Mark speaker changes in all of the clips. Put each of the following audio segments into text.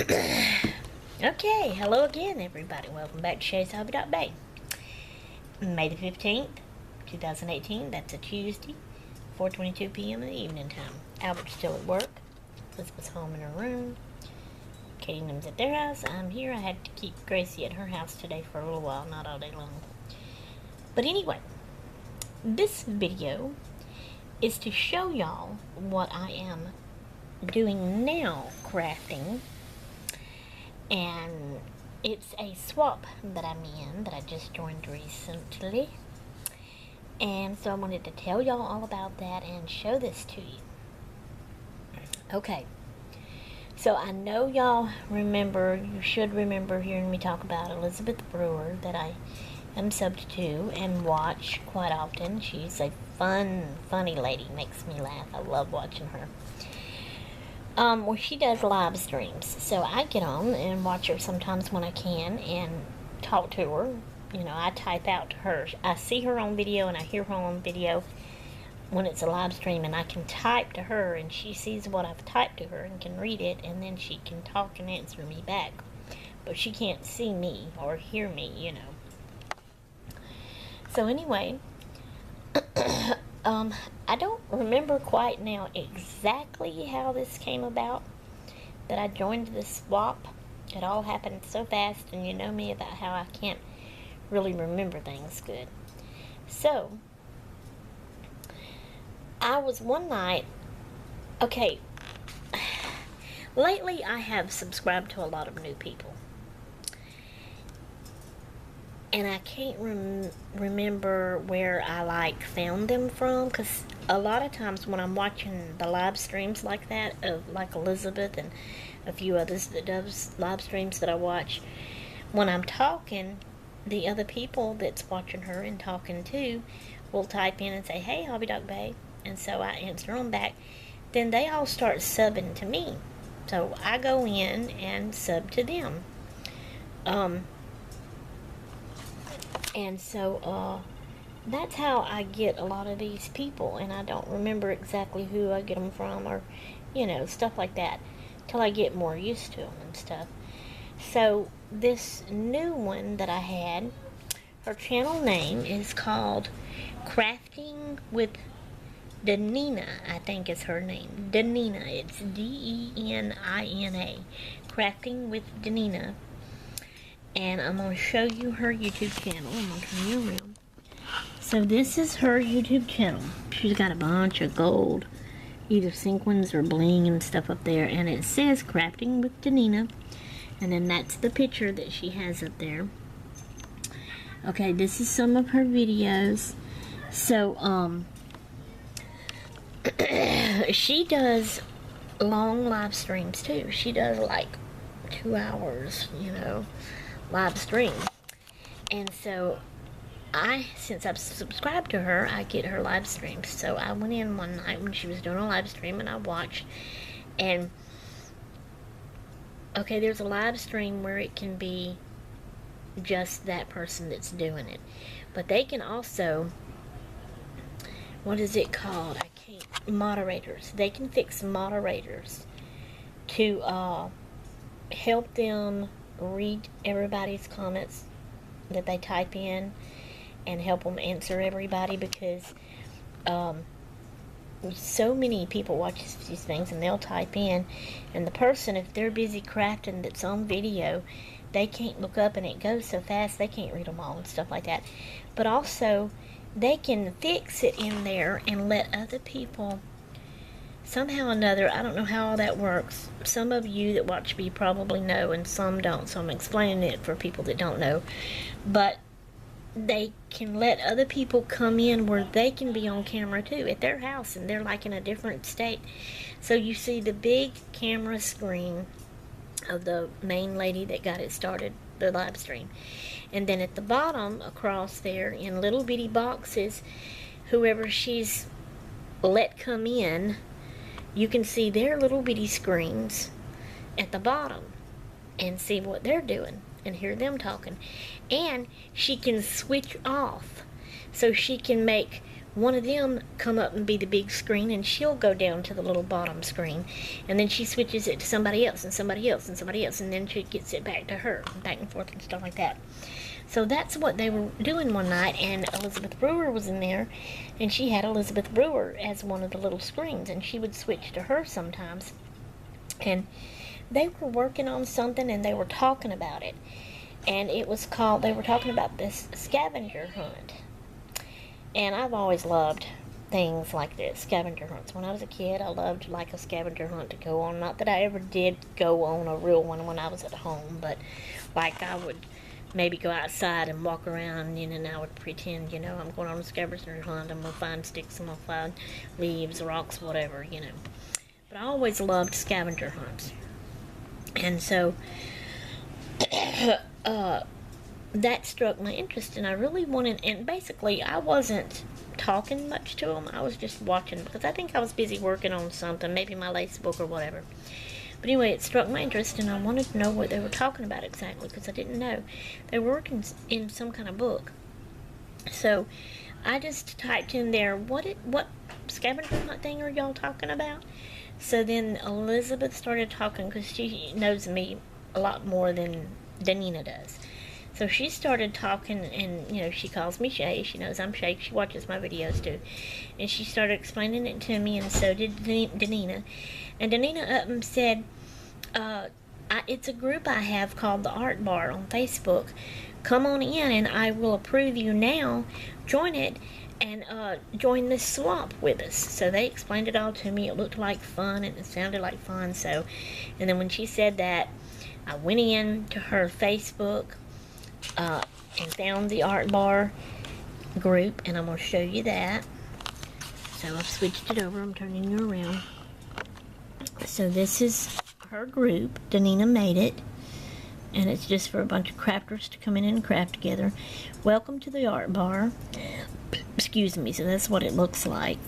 Speaker 1: Okay, hello again, everybody. Welcome back to Shay's Hobby Bay. May the 15th, 2018. That's a Tuesday, 4:22 p.m. in the evening time. Albert's still at work. Elizabeth's home in her room. Katie and them's at their house. I'm here. I had to keep Gracie at her house today for a little while, not all day long. But anyway, this video is to show y'all what I am doing now crafting. And it's a swap that I'm in that I just joined recently. And so I wanted to tell y'all all about that and show this to you. Okay. So I know y'all remember, you should remember hearing me talk about Elizabeth Brewer that I am subbed to and watch quite often. She's a funny lady. Makes me laugh. I love watching her. Well, she does live streams, so I get on and watch her sometimes when I can and talk to her. You know, I type out to her. I see her on video and I hear her on video when it's a live stream, and I can type to her and she sees what I've typed to her and can read it, and then she can talk and answer me back. But she can't see me or hear me, you know. So anyway, I don't remember quite now exactly how this came about, that I joined this swap. It all happened so fast, and you know me about how I can't really remember things good. So, I was one night, okay, lately I have subscribed to a lot of new people. And I can't remember where I found them from, because a lot of times when I'm watching the live streams like that of like Elizabeth and a few others that does live streams that I watch, when I'm talking, the other people that's watching her and talking to will type in and say, "Hey, Hobby Dog Bay," and so I answer them back. Then they all start subbing to me, so I go in and sub to them. And so, that's how I get a lot of these people, and I don't remember exactly who I get them from, or, you know, stuff like that, till I get more used to them and stuff. So, this new one that I had, her channel name is called Crafting with Denina, I think is her name. Denina, it's D-E-N-I-N-A, Crafting with Denina. And I'm going to show you her YouTube channel. I'm going to turn you around. So this is her YouTube channel. She's got a bunch of gold, either sequins or bling and stuff up there. And it says Crafting with Denina. And then that's the picture that she has up there. Okay, this is some of her videos. So, she does long live streams too. She does like 2 hours, you know, live stream. And so since I've subscribed to her, I get her live streams. So I went in one night when she was doing a live stream and I watched, and okay, there's a live stream where it can be just that person that's doing it, but they can also, what is it called, moderators. They can fix moderators to help them read everybody's comments that they type in and help them answer everybody, because so many people watch these things and they'll type in, and the person, if they're busy crafting that's on video, they can't look up and it goes so fast they can't read them all and stuff like that. But also they can fix it in there and let other people somehow or another, I don't know how all that works. Some of you that watch me probably know and some don't, so I'm explaining it for people that don't know. But they can let other people come in where they can be on camera too at their house, and they're like in a different state. So you see the big camera screen of the main lady that got it started, the live stream. And then at the bottom across there in little bitty boxes, whoever she's let come in, you can see their little bitty screens at the bottom and see what they're doing and hear them talking. And she can switch off, so she can make one of them come up and be the big screen, and she'll go down to the little bottom screen, and then she switches it to somebody else and somebody else and somebody else, and then she gets it back to her, back and forth and stuff like that. So that's what they were doing one night, and Elizabeth Brewer was in there, and she had Elizabeth Brewer as one of the little screens, and she would switch to her sometimes. And they were working on something, and they were talking about it, and it was called, they were talking about this scavenger hunt. And I've always loved things like this, scavenger hunts. When I was a kid, I loved like a scavenger hunt to go on. Not that I ever did go on a real one when I was at home, but like I would maybe go outside and walk around, and I would pretend, I'm going on a scavenger hunt. I'm going to find sticks, I'm going to find leaves, rocks, whatever, But I always loved scavenger hunts. And so, that struck my interest, and I really wanted, and basically I wasn't talking much to them. I was just watching, because I think I was busy working on something, maybe my lace book or whatever. But anyway, it struck my interest, and I wanted to know what they were talking about exactly, because I didn't know. They were working in some kind of book. So I just typed in there, what scavenger hunt thing are y'all talking about? So then Elizabeth started talking, because she knows me a lot more than Danina does. So she started talking, and, she calls me Shay. She knows I'm Shay. She watches my videos, too. And she started explaining it to me, and so did Danina. And Danina up and said, it's a group I have called the Art Bar on Facebook. Come on in, and I will approve you now. Join it, and join this swap with us. So they explained it all to me. It looked like fun, and it sounded like fun. So, and then when she said that, I went in to her Facebook, and found the Art Bar group, and I'm going to show you that. So I've switched it over. I'm turning you around. So this is her group. Danina made it, and it's just for a bunch of crafters to come in and craft together. Welcome to the Art Bar. Excuse me. So that's what it looks like.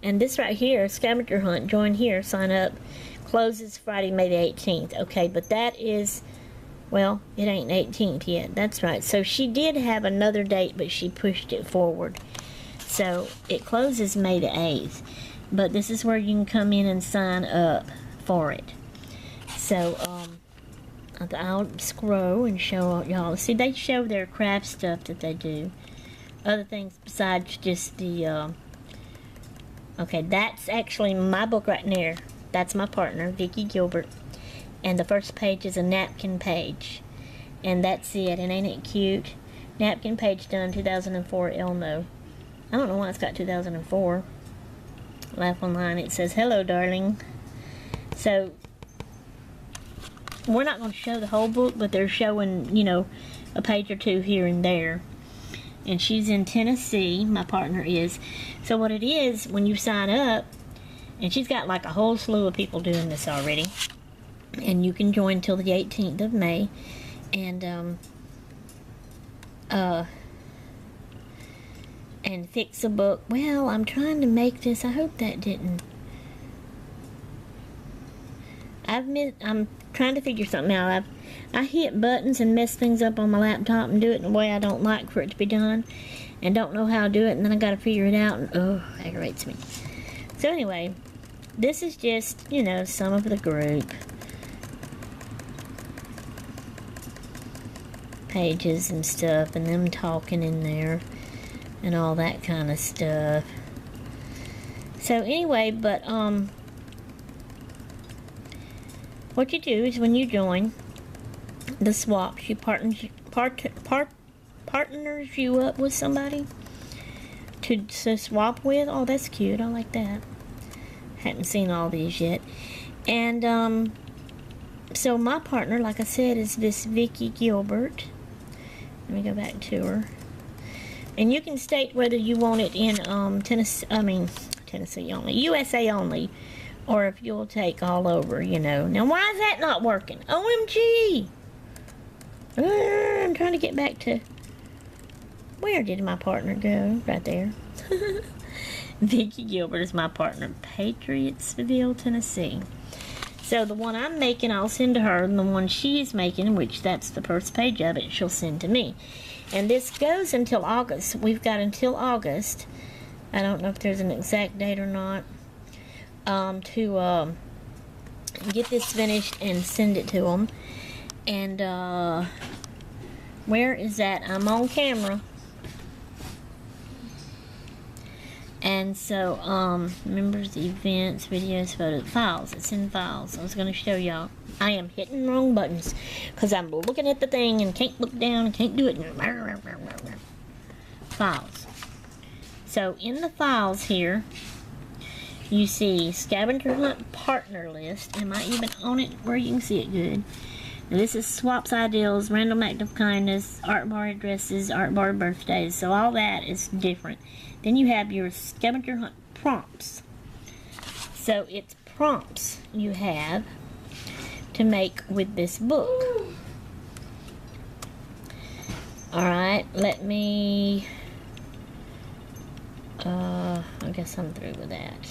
Speaker 1: And this right here, scavenger hunt, join here, sign up, closes Friday, May the 18th. Okay, but that is, well, it ain't 18th yet. That's right. So she did have another date, but she pushed it forward. So it closes May the 8th. But this is where you can come in and sign up for it. So, I'll scroll and show y'all. See, they show their craft stuff that they do. Other things besides just the, okay, that's actually my book right there. That's my partner, Vicki Gilbert. And the first page is a napkin page. And that's it. And ain't it cute? Napkin page done 2004 Elmo. I don't know why it's got 2004. Laugh Online. It says, hello, darling. So, we're not going to show the whole book, but they're showing, a page or two here and there. And she's in Tennessee. My partner is. So what it is, when you sign up, and she's got like a whole slew of people doing this already. And you can join till the 18th of May. And, and fix a book. Well, I'm trying to make this. I hope that didn't. I'm trying to figure something out. I hit buttons and mess things up on my laptop and do it in a way I don't like for it to be done. And don't know how to do it. And then I got to figure it out. And, oh, aggravates me. So anyway, this is just, some of the group pages and stuff, and them talking in there and all that kind of stuff. So anyway, but what you do is when you join the swap, she partners you up with somebody to swap with. Oh, that's cute. I like that. Hadn't seen all these yet. And so my partner, like I said, is this Vicki Gilbert. Let me go back to her. And you can state whether you want it in Tennessee only, USA only, or if you'll take all over, Now, why is that not working? OMG! I'm trying to get back to, where did my partner go? Right there. Vicki Gilbert is my partner. Patriotsville, Tennessee. So the one I'm making, I'll send to her, and the one she's making, which that's the first page of it, she'll send to me. And this goes until August. We've got until August. I don't know if there's an exact date or not. To get this finished and send it to them. And where is that? I'm on camera. And so, members, events, videos, photos, files. It's in files. I was going to show y'all. I am hitting wrong buttons because I'm looking at the thing and can't look down and can't do it. Files. So, in the files here, you see Scavenger Hunt Partner List. Am I even on it where you can see it good? Now, this is Swaps Ideals, Random Act of Kindness, Art Bar Addresses, Art Bar Birthdays. So all that is different. Then you have your Scavenger Hunt Prompts. So it's prompts you have to make with this book. Alright, let me... I guess I'm through with that.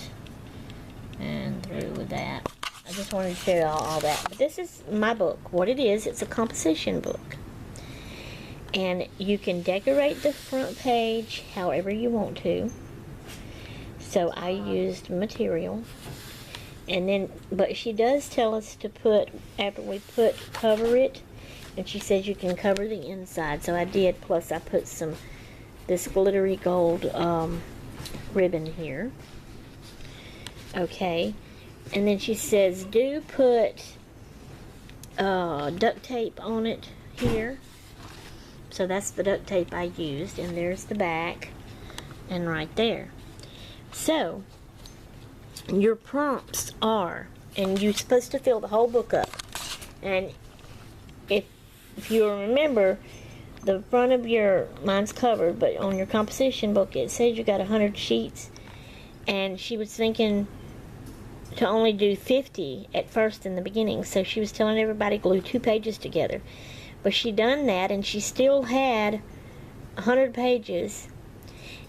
Speaker 1: And through with that. I just wanted to show you all that. But this is my book. What it is, it's a composition book. And you can decorate the front page however you want to. So I used material. And then, but she does tell us to put, after we cover it, and she says you can cover the inside. So I did, plus I put this glittery gold ribbon here. Okay. And then she says, do put duct tape on it here. So that's the duct tape I used. And there's the back. And right there. So, your prompts are, and you're supposed to fill the whole book up. And if you remember, the front of mine's covered, but on your composition book it says you got 100 sheets. And she was thinking to only do 50 at first in the beginning, so she was telling everybody glue 2 pages together. But she done that, and she still had 100 pages,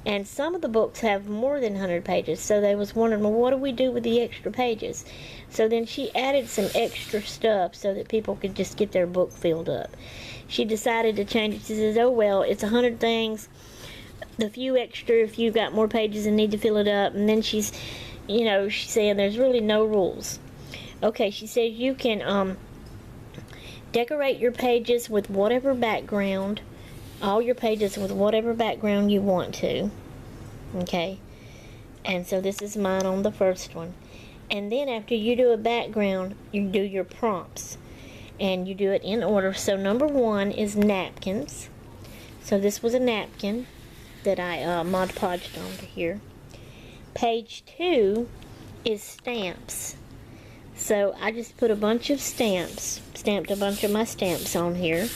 Speaker 1: and some of the books have more than 100 pages, so they was wondering, well, what do we do with the extra pages? So then she added some extra stuff so that people could just get their book filled up. She decided to change it. She says, oh well, it's 100 things, the few extra if you've got more pages and need to fill it up. And then she's saying there's really no rules. Okay, she says you can decorate your pages with whatever background, all your pages with whatever background you want to. Okay, and so this is mine on the first one. And then after you do a background, you do your prompts. And you do it in order. So number 1 is napkins. So this was a napkin that I Mod Podged onto here. Page 2 is stamps. So I just put a bunch of stamps, stamped a bunch of my stamps on here.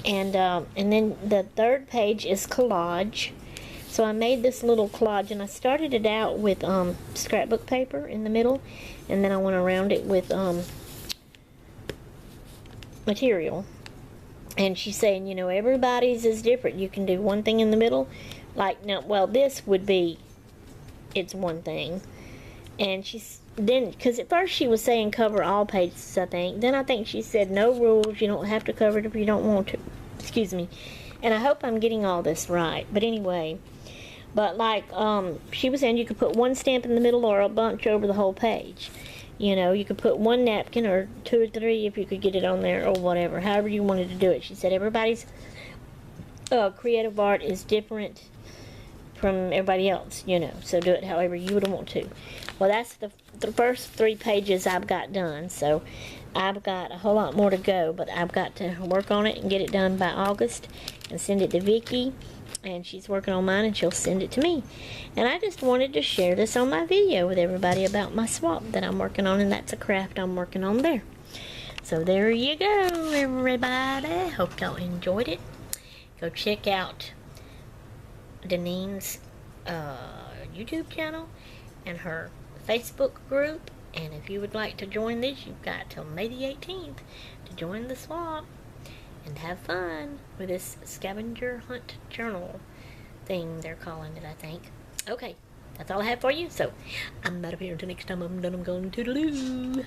Speaker 1: And then the 3rd page is collage. So I made this little collage, and I started it out with scrapbook paper in the middle, and then I went around it with material. And she's saying, everybody's is different. You can do one thing in the middle, like, now, well, this would be, it's one thing. And she's, then, because at first she was saying cover all pages, I think. Then I think she said no rules, you don't have to cover it if you don't want to. Excuse me. And I hope I'm getting all this right. But anyway, but like, she was saying you could put one stamp in the middle or a bunch over the whole page. You could put one napkin or 2 or 3 if you could get it on there, or whatever, however you wanted to do it. She said everybody's creative art is different from everybody else, so do it however you would want to. Well, that's the first 3 pages I've got done, so I've got a whole lot more to go, but I've got to work on it and get it done by August and send it to Vicki. And she's working on mine, and she'll send it to me. And I just wanted to share this on my video with everybody about my swap that I'm working on, and that's a craft I'm working on there. So there you go, everybody. Hope y'all enjoyed it. Go check out Danine's YouTube channel and her Facebook group. And if you would like to join this, you've got till May the 18th to join the swap and have fun with this scavenger hunt journal thing they're calling it, I think. Okay, that's all I have for you. So I'm out of here until next time. I'm done. I'm going to toodaloo.